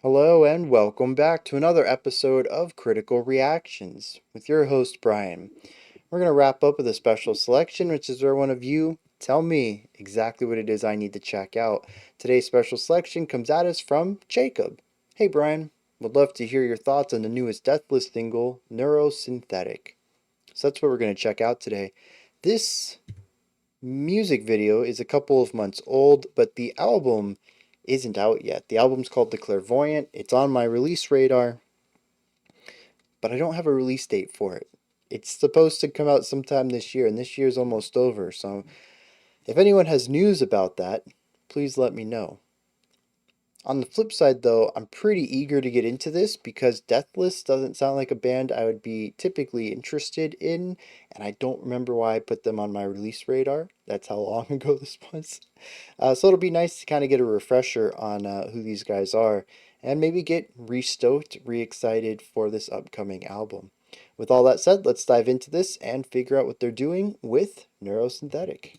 Hello and welcome back to another episode of Critical Reactions with your host Brian. We're going to wrap up with a special selection, which is where one of you tell me exactly what it is I need to check out. Today's special selection comes at us from Jacob. Hey Brian, would love to hear your thoughts on the newest Deathless single, Neurosynthetic. So that's what we're going to check out today. This music video is a couple of months old, but the album isn't out yet. The album's called The Clairvoyant. It's on my release radar, but I don't have a release date for it. It's supposed to come out sometime this year, and this year's almost over, so if anyone has news about that, please let me know. On the flip side, though, I'm pretty eager to get into this because Deathless doesn't sound like a band I would be typically interested in, and I don't remember why I put them on my release radar. That's how long ago this was. So it'll be nice to kind of get a refresher on who these guys are, and maybe get re-stoked, re-excited for this upcoming album. With all that said, let's dive into this and figure out what they're doing with Neurosynthetic.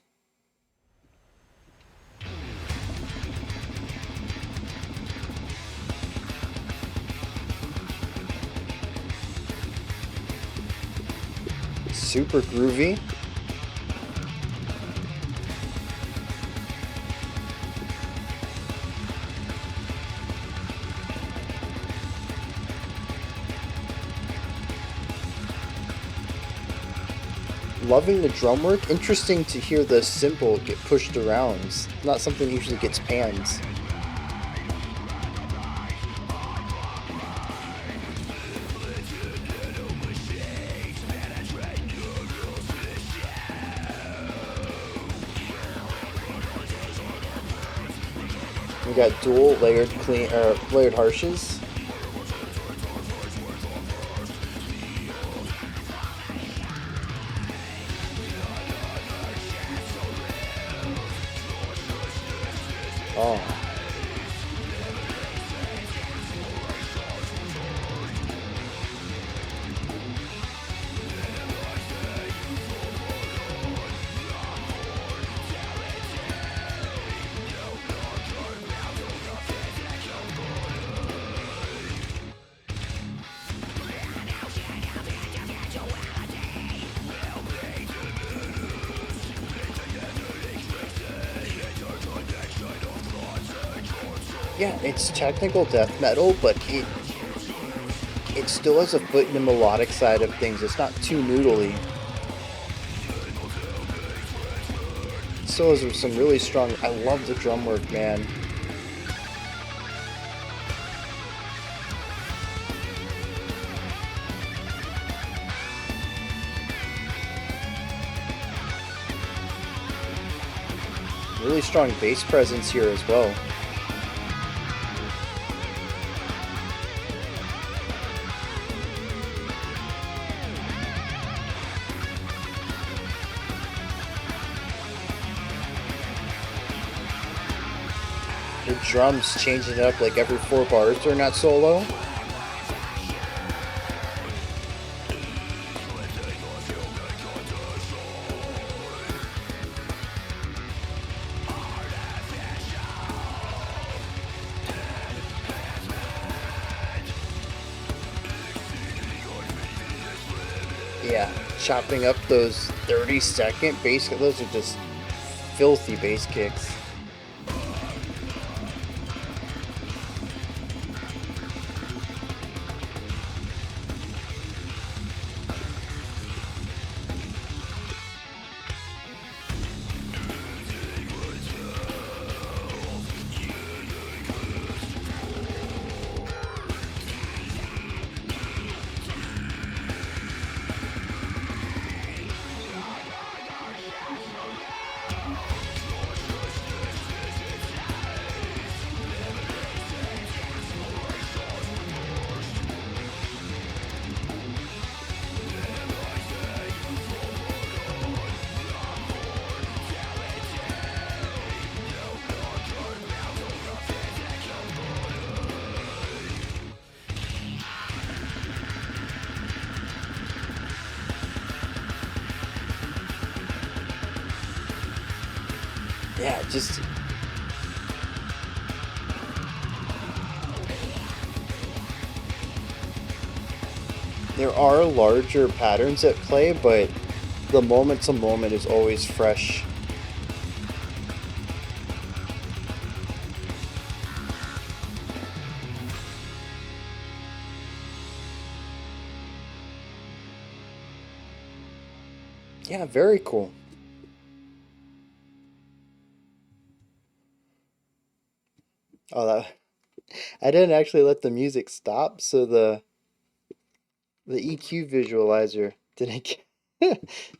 Super groovy. Loving the drum work. Interesting to hear the cymbal get pushed around. It's not something that usually gets pans. We got dual layered layered harshes. Oh. Yeah, it's technical death metal, but it still has a foot in the melodic side of things. It's not too noodly. It still has some really strong. I love the drum work, man. Really strong bass presence here as well. The drums changing it up like every 4 bars during that solo. Yeah, chopping up those 30-second bass, those are just filthy bass kicks. Yeah, just There are larger patterns at play, but the moment to moment is always fresh. Yeah, very cool. Oh, that, I didn't actually let the music stop, so the EQ visualizer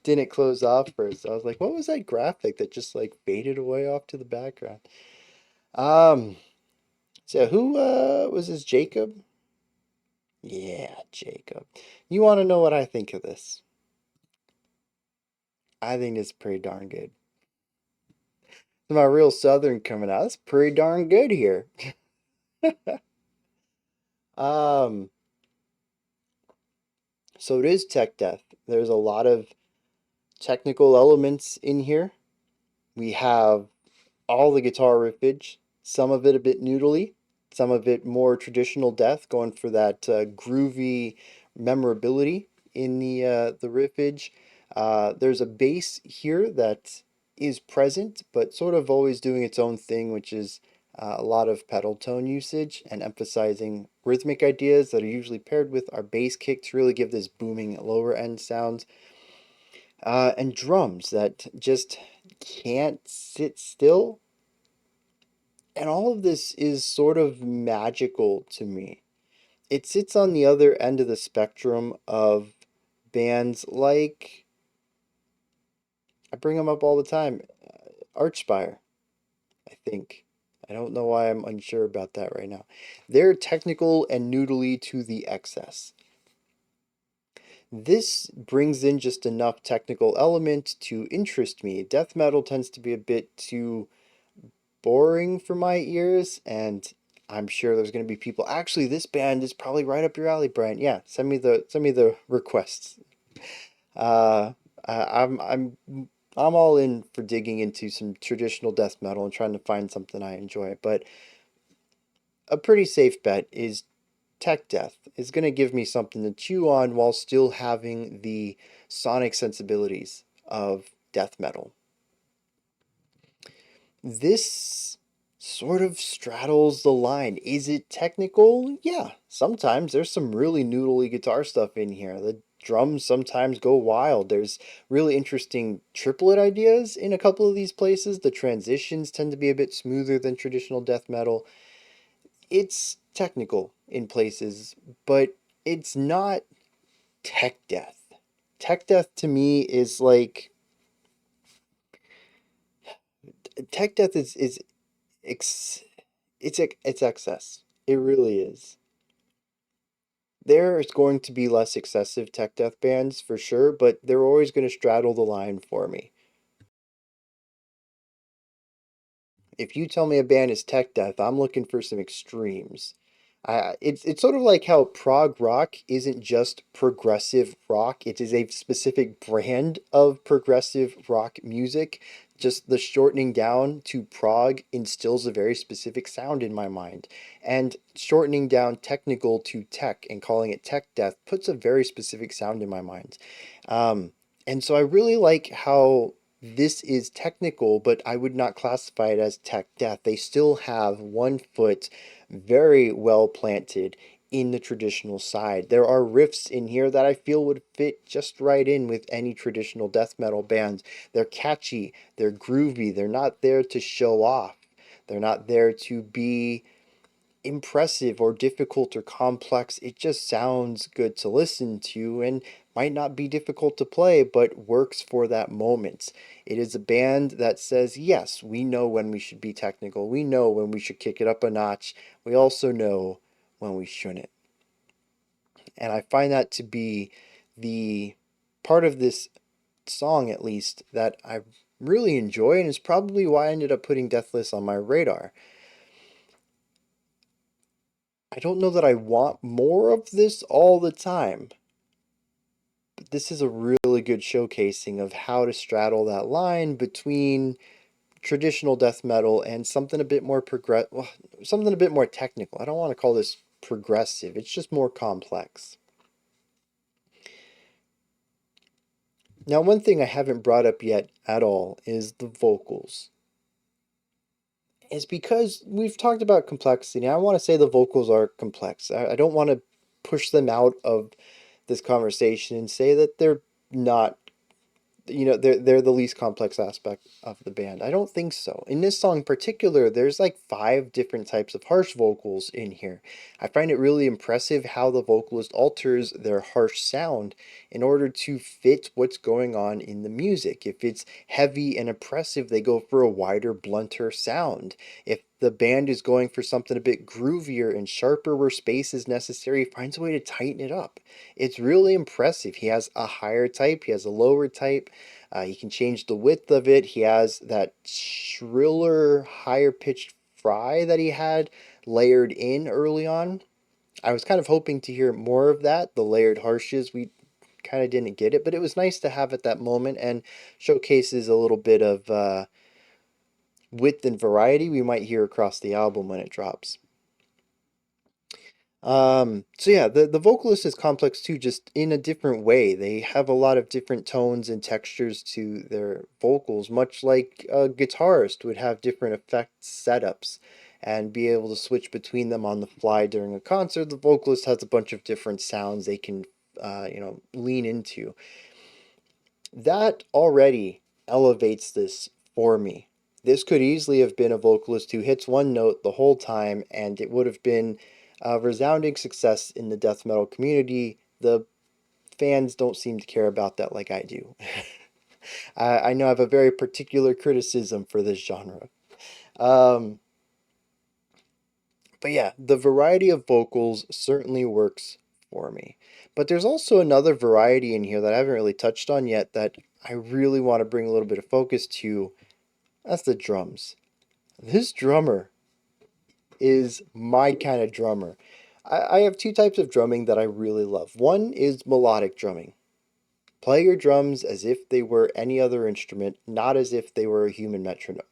didn't close off first. I was like, what was that graphic that just like faded away off to the background? Um, so who was this, Jacob? Yeah, Jacob. You want to know what I think of this? I think it's pretty darn good. My real Southern coming out. It's pretty darn good here. Um, so it is tech death. There's a lot of technical elements in here. We have all the guitar riffage, some of it a bit noodly, some of it more traditional death, going for that groovy memorability in the riffage. There's a bass here that is present, but sort of always doing its own thing, which is a lot of pedal tone usage and emphasizing rhythmic ideas that are usually paired with our bass kick to really give this booming lower end sound. And drums that just can't sit still, and all of this is sort of magical to me. It sits on the other end of the spectrum of bands like, I bring them up all the time, Archspire, I think. I don't know why I'm unsure about that right now. They're technical and noodly to the excess. This brings in just enough technical element to interest me. Death metal tends to be a bit too boring for my ears, and I'm sure there's going to be people. Actually, this band is probably right up your alley, Brian. Yeah, send me the requests. Uh, I'm all in for digging into some traditional death metal and trying to find something I enjoy. But a pretty safe bet is tech death is going to give me something to chew on while still having the sonic sensibilities of death metal. This sort of straddles the line. Is it technical? Yeah, sometimes there's some really noodly guitar stuff in here. The drums sometimes go wild. There's really interesting triplet ideas in a couple of these places. The transitions tend to be a bit smoother than traditional death metal. It's technical in places, but it's not tech death. Tech death to me is like tech death is ex, it's excess. It really is. There's going to be less excessive tech death bands for sure, but they're always going to straddle the line for me. If you tell me a band is tech death, I'm looking for some extremes. It's sort of like how prog rock isn't just progressive rock. It is a specific brand of progressive rock music. Just the shortening down to prog instills a very specific sound in my mind. And shortening down technical to tech and calling it tech death puts a very specific sound in my mind. Um, and so I really like how this is technical, but I would not classify it as tech death. They still have one foot very well planted in the traditional side. There are riffs in here that I feel would fit just right in with any traditional death metal band. They're catchy, they're groovy, they're not there to show off. They're not there to be impressive or difficult or complex. It just sounds good to listen to and might not be difficult to play, but works for that moment. It is a band that says, yes, we know when we should be technical. We know when we should kick it up a notch. We also know when we shouldn't. And I find that to be the part of this song, at least, that I really enjoy, and is probably why I ended up putting Deathless on my radar. I don't know that I want more of this all the time, but this is a really good showcasing of how to straddle that line between traditional death metal and something a bit more well, something a bit more technical. I don't want to call this progressive. It's just more complex. Now, one thing I haven't brought up yet at all is the vocals. Is because we've talked about complexity. I want to say the vocals are complex. I don't want to push them out of this conversation and say that they're not, they're the least complex aspect of the band. I don't think so. In this song in particular, there's like 5 different types of harsh vocals in here. I find it really impressive how the vocalist alters their harsh sound in order to fit what's going on in the music. If it's heavy and oppressive, they go for a wider, blunter sound. If the band is going for something a bit groovier and sharper where space is necessary, he finds a way to tighten it up. It's really impressive. He has a higher type, he has a lower type. He can change the width of it. He has that shriller, higher pitched fry that he had layered in early on. I was kind of hoping to hear more of that, the layered harshes. We kind of didn't get it, but it was nice to have at that moment and showcases a little bit of width and variety we might hear across the album when it drops. So yeah, the vocalist is complex too, just in a different way. They have a lot of different tones and textures to their vocals, much like a guitarist would have different effect setups and be able to switch between them on the fly during a concert. The vocalist has a bunch of different sounds they can, lean into. That already elevates this for me. This could easily have been a vocalist who hits one note the whole time, and it would have been a resounding success in the death metal community. The fans don't seem to care about that like I do. I know I have a very particular criticism for this genre. Um, but yeah, the variety of vocals certainly works for me. But there's also another variety in here that I haven't really touched on yet that I really want to bring a little bit of focus to. That's the drums. This drummer is my kind of drummer. I have 2 types of drumming that I really love. One is melodic drumming. Play your drums as if they were any other instrument, not as if they were a human metronome.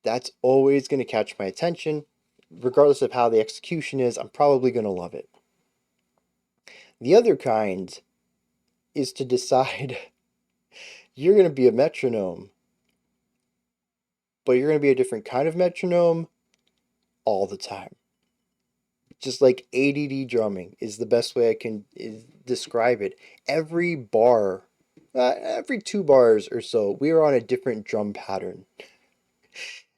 That's always going to catch my attention. Regardless of how the execution is, I'm probably going to love it. The other kind is to decide you're going to be a metronome, but you're going to be a different kind of metronome all the time. Just like ADD drumming is the best way I can describe it. Every bar, every 2 bars or so, we are on a different drum pattern.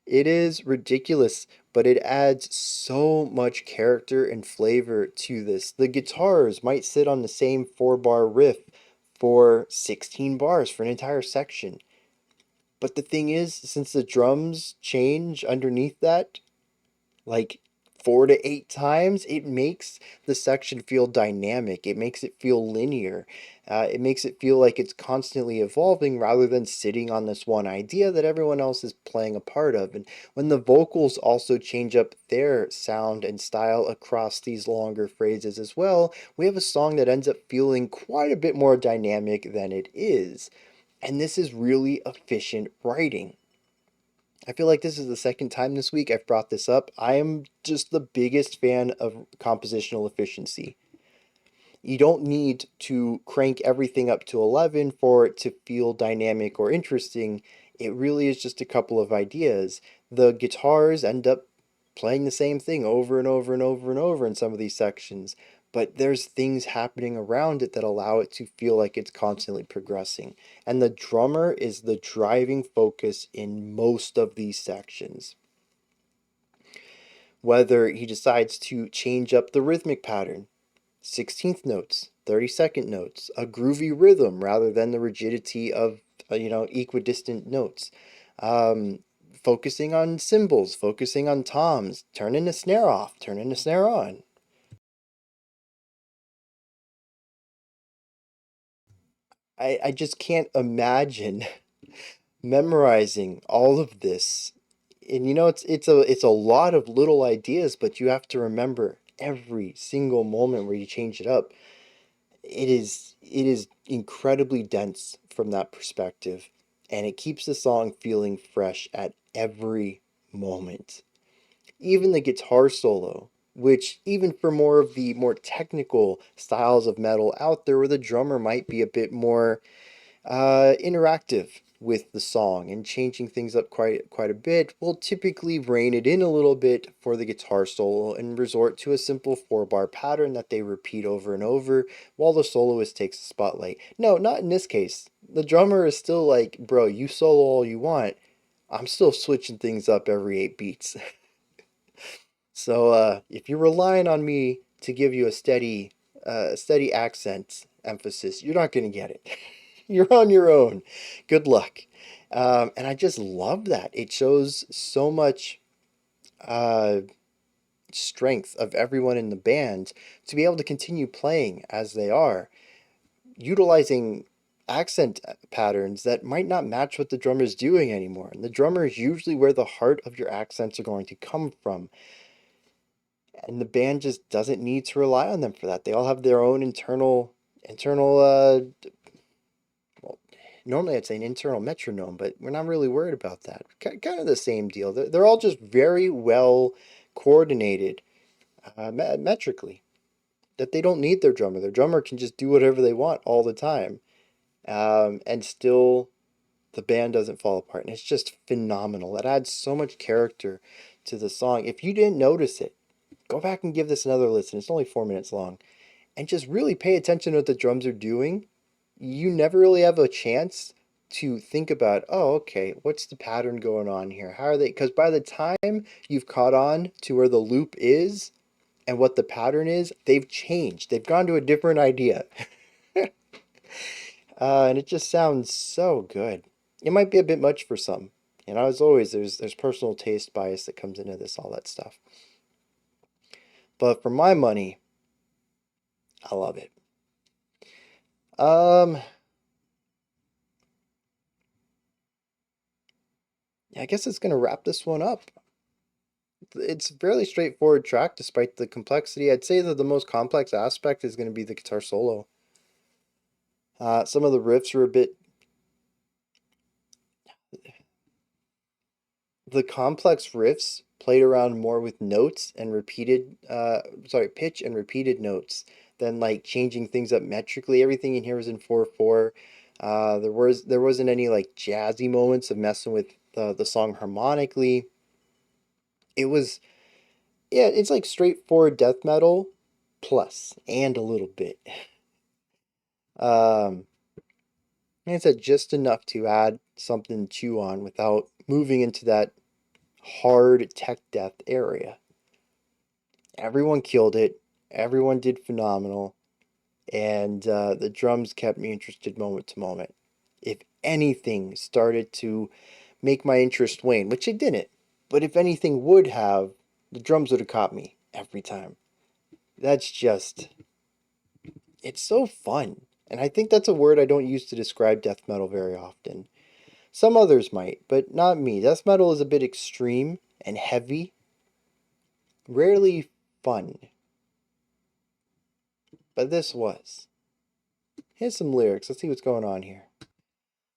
It is ridiculous, but it adds so much character and flavor to this. The guitars might sit on the same 4-bar riff for 16 bars for an entire section. But the thing is, since the drums change underneath that, like 4 to 8 times, it makes the section feel dynamic. It makes it feel linear. It makes it feel like it's constantly evolving rather than sitting on this one idea that everyone else is playing a part of. And when the vocals also change up their sound and style across these longer phrases as well, we have a song that ends up feeling quite a bit more dynamic than it is. And this is really efficient writing. I feel like this is the second time this week I've brought this up. I am just the biggest fan of compositional efficiency. You don't need to crank everything up to 11 for it to feel dynamic or interesting. It really is just a couple of ideas. The guitars end up playing the same thing over and over and over and over in some of these sections, but there's things happening around it that allow it to feel like it's constantly progressing. And the drummer is the driving focus in most of these sections. Whether he decides to change up the rhythmic pattern, 16th notes, 32nd notes, a groovy rhythm rather than the rigidity of, equidistant notes. Focusing on cymbals, focusing on toms, turning the snare off, turning the snare on. I just can't imagine memorizing all of this. And it's a lot of little ideas, but you have to remember every single moment where you change it up. It is incredibly dense from that perspective, and it keeps the song feeling fresh at every moment. Even the guitar solo, which even for more of the more technical styles of metal out there where the drummer might be a bit more interactive with the song and changing things up quite a bit, we'll typically rein it in a little bit for the guitar solo and resort to a simple 4-bar pattern that they repeat over and over while the soloist takes the spotlight. No, not in this case. The drummer is still like, bro, you solo all you want. I'm still switching things up every 8 beats. So if you're relying on me to give you a steady accent emphasis, you're not going to get it. You're on your own. Good luck. And I just love that. It shows so much uh, strength of everyone in the band to be able to continue playing as they are, utilizing accent patterns that might not match what the drummer's doing anymore. And the drummer is usually where the heart of your accents are going to come from. And the band just doesn't need to rely on them for that. They all have their own internal well, normally I'd say an internal metronome, but we're not really worried about that. Kind of the same deal. They're all just very well coordinated metrically. That they don't need their drummer. Their drummer can just do whatever they want all the time, and still the band doesn't fall apart. And it's just phenomenal. It adds so much character to the song. If you didn't notice it, go back and give this another listen. It's only 4 minutes long, and just really pay attention to what the drums are doing. You never really have a chance to think about, oh, okay, what's the pattern going on here? How are they? Because by the time you've caught on to where the loop is and what the pattern is, they've changed. They've gone to a different idea. And it just sounds so good. It might be a bit much for some. You know, as always, there's personal taste bias that comes into this, all that stuff. But for my money, I love it. Um, yeah, I guess it's gonna wrap this one up. It's a fairly straightforward track despite the complexity. I'd say that the most complex aspect is going to be the guitar solo. Some of the riffs are a bit. The complex riffs played around more with notes and pitch and repeated notes than like changing things up metrically. Everything in here was in 4/4. There wasn't any like jazzy moments of messing with the song harmonically. It was, yeah, it's like straightforward death metal plus and a little bit. Um, and it's just enough to add something to chew on without moving into that hard tech death area. Everyone killed it. Everyone did phenomenal. And the drums kept me interested moment to moment. If anything started to make my interest wane, which it didn't, but if anything would have, the drums would have caught me every time. That's just, it's so fun. And I think that's a word I don't use to describe death metal very often. Some others might, but not me. Death metal is a bit extreme and heavy, rarely fun. But this was. Here's some lyrics. Let's see what's going on here.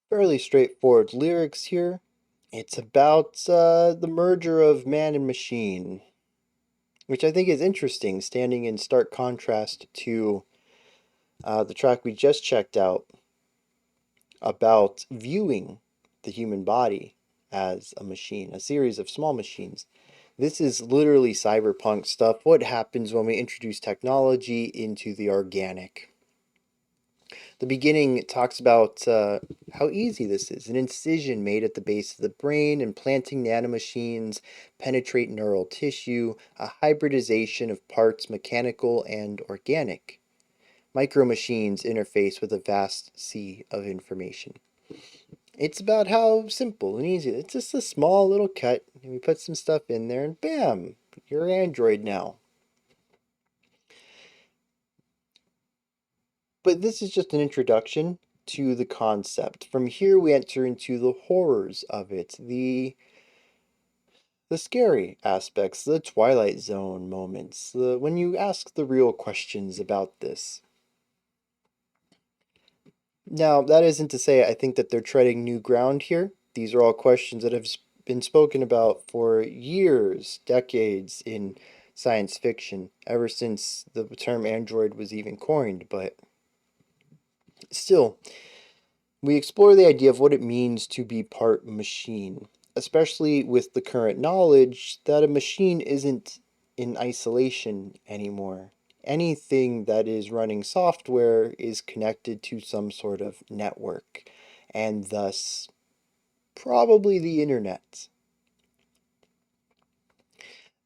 Fairly straightforward lyrics here. It's about the merger of man and machine, which I think is interesting, standing in stark contrast to the track we just checked out about viewing the human body as a machine, a series of small machines. This is literally cyberpunk stuff. What happens when we introduce technology into the organic? The beginning talks about how easy this is. An incision made at the base of the brain, implanting nanomachines penetrate neural tissue, a hybridization of parts mechanical and organic. Micromachines interface with a vast sea of information. It's about how simple and easy. It's just a small little cut, and we put some stuff in there, and bam, you're Android now. But this is just an introduction to the concept. From here, we enter into the horrors of it, the scary aspects, the Twilight Zone moments, when you ask the real questions about this. Now, that isn't to say I think that they're treading new ground here. These are all questions that have been spoken about for years, decades, in science fiction ever since the term android was even coined, but still, we explore the idea of what it means to be part machine, especially with the current knowledge that a machine isn't in isolation anymore. Anything that is running software is connected to some sort of network, and thus probably the internet.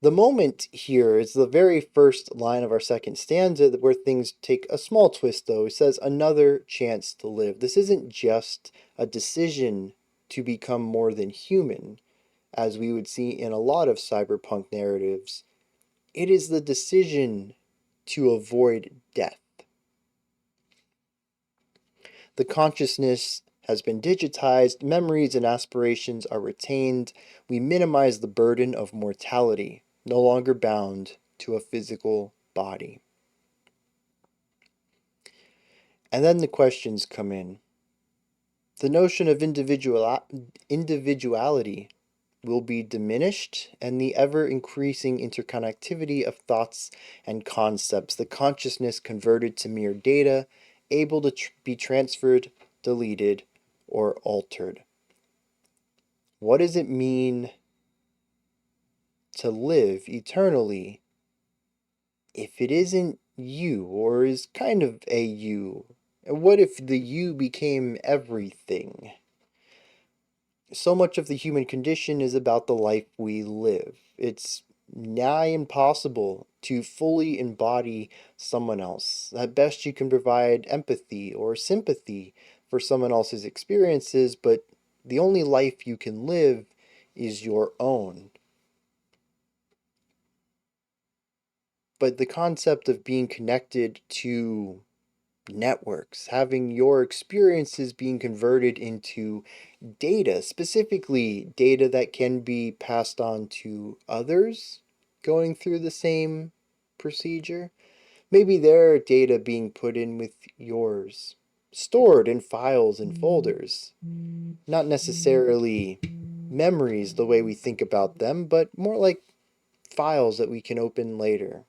The moment here is the very first line of our second stanza where things take a small twist, though. It says, another chance to live. This isn't just a decision to become more than human, as we would see in a lot of cyberpunk narratives. It is the decision to avoid death. The consciousness has been digitized, memories and aspirations are retained. We minimize the burden of mortality, no longer bound to a physical body. And then the questions come in. The notion of individuality will be diminished, and the ever-increasing interconnectivity of thoughts and concepts, the consciousness converted to mere data, able to be transferred, deleted, or altered. What does it mean to live eternally if it isn't you, or is kind of a you? And what if the you became everything? So much of the human condition is about the life we live. It's nigh impossible to fully embody someone else. At best, you can provide empathy or sympathy for someone else's experiences, but the only life you can live is your own. But the concept of being connected to networks, having your experiences being converted into data, specifically data that can be passed on to others going through the same procedure. Maybe their data being put in with yours, stored in files and folders. Not necessarily memories the way we think about them, but more like files that we can open later.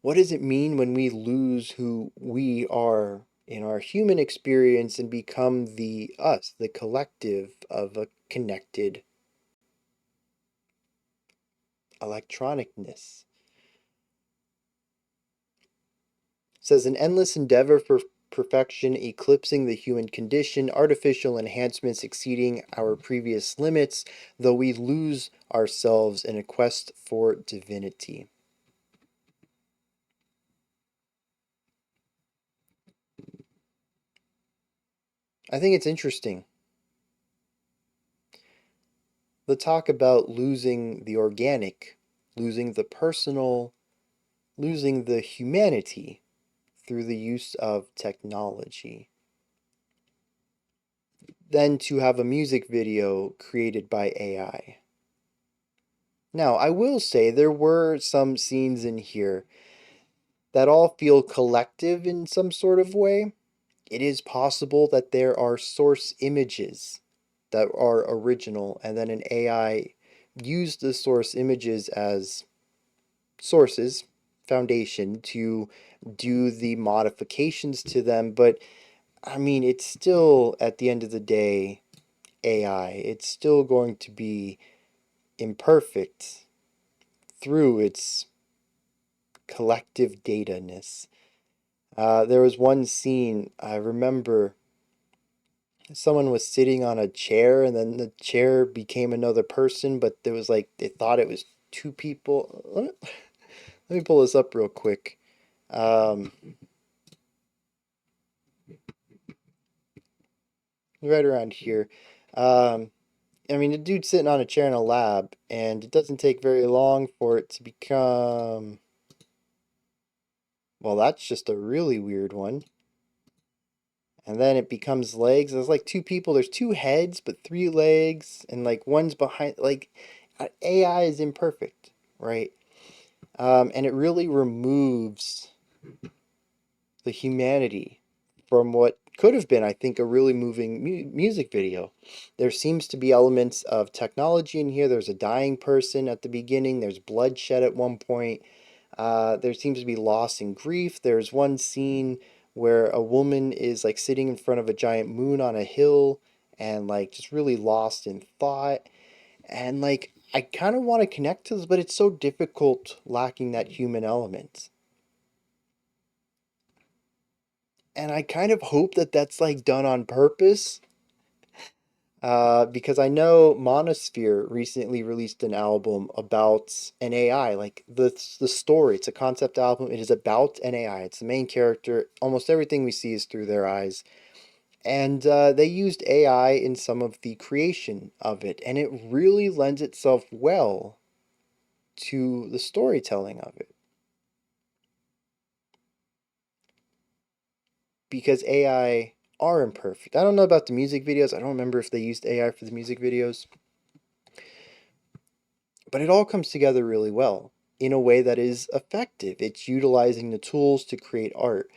What does it mean when we lose who we are in our human experience and become the us, the collective of a connected electronicness? It says an endless endeavor for perfection eclipsing the human condition, artificial enhancements exceeding our previous limits, though we lose ourselves in a quest for divinity. I think it's interesting. The talk about losing the organic, losing the personal, losing the humanity through the use of technology. Then to have a music video created by AI. Now, I will say there were some scenes in here that all feel collective in some sort of way. It is possible that there are source images that are original, and then an AI used the source images as sources, foundation, to do the modifications to them. But I mean, it's still, at the end of the day, AI. It's still going to be imperfect through its collective data-ness. There was one scene, I remember someone was sitting on a chair and then the chair became another person, but there was like, they thought it was two people. Let me pull this up real quick. Um, right around here. Um, I mean, the dude's sitting on a chair in a lab, and it doesn't take very long for it to become... Well, that's just a really weird one. And then it becomes legs. There's like two people. There's two heads, but three legs, and like one's behind. Like, AI is imperfect, right? And it really removes the humanity from what could have been, I think, a really moving music video. There seems to be elements of technology in here. There's a dying person at the beginning. There's bloodshed at one point. There seems to be loss and grief. There's one scene where a woman is like sitting in front of a giant moon on a hill and like just really lost in thought. And like I kind of want to connect to this, but it's so difficult lacking that human element. And I kind of hope that that's like done on purpose. Because I know Monosphere recently released an album about an AI, like the story. It's a concept album. It is about an AI. It's the main character. Almost everything we see is through their eyes. And they used AI in some of the creation of it, and it really lends itself well to the storytelling of it. Because AI are imperfect. I don't know about the music videos. I don't remember if they used AI for the music videos. But it all comes together really well in a way that is effective. It's utilizing the tools to create art.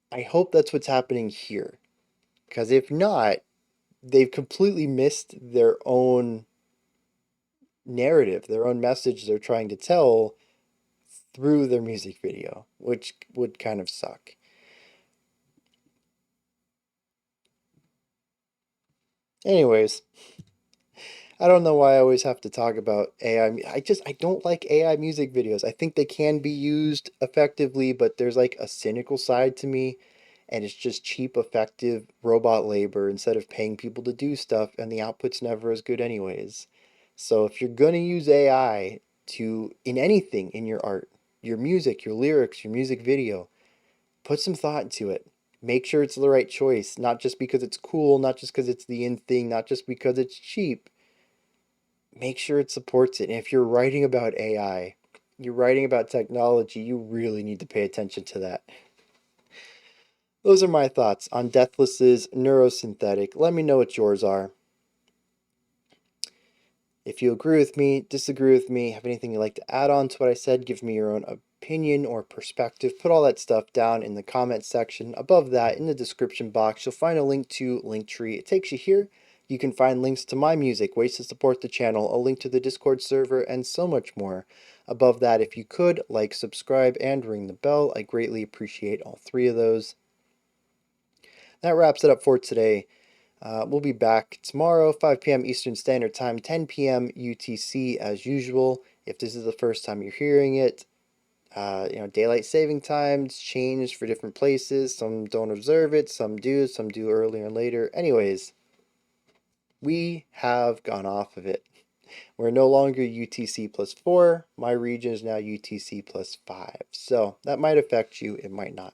I hope that's what's happening here. Because if not, they've completely missed their own narrative, their own message they're trying to tell through their music video, which would kind of suck. Anyways, I don't know why I always have to talk about AI. I don't like AI music videos. I think they can be used effectively, but there's like a cynical side to me, and it's just cheap, effective robot labor instead of paying people to do stuff, and the output's never as good anyways. So if you're gonna use AI to in anything in your art, your music, your lyrics, your music video, put some thought into it. Make sure it's the right choice, not just because it's cool, not just because it's the in thing, not just because it's cheap. Make sure it supports it. And if you're writing about AI, you're writing about technology, you really need to pay attention to that. Those are my thoughts on Deathless's Neurosynthetic. Let me know what yours are. If you agree with me, disagree with me, have anything you'd like to add on to what I said, give me your own opinion or perspective, put all that stuff down in the comment section. Above that, in the description box, you'll find a link to Linktree. It takes you here. You can find links to my music, ways to support the channel, a link to the Discord server, and so much more. Above that, if you could, like, subscribe, and ring the bell. I greatly appreciate all three of those. That wraps it up for today. We'll be back tomorrow, 5 p.m. Eastern Standard Time, 10 p.m. UTC as usual. If this is the first time you're hearing it, daylight saving times change for different places. Some don't observe it, some do earlier and later. Anyways, we have gone off of it. We're no longer UTC plus 4. My region is now UTC plus 5. So that might affect you, it might not.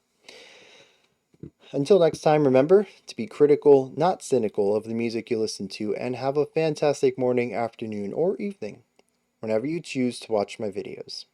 Until next time, remember to be critical, not cynical of the music you listen to, and have a fantastic morning, afternoon, or evening whenever you choose to watch my videos.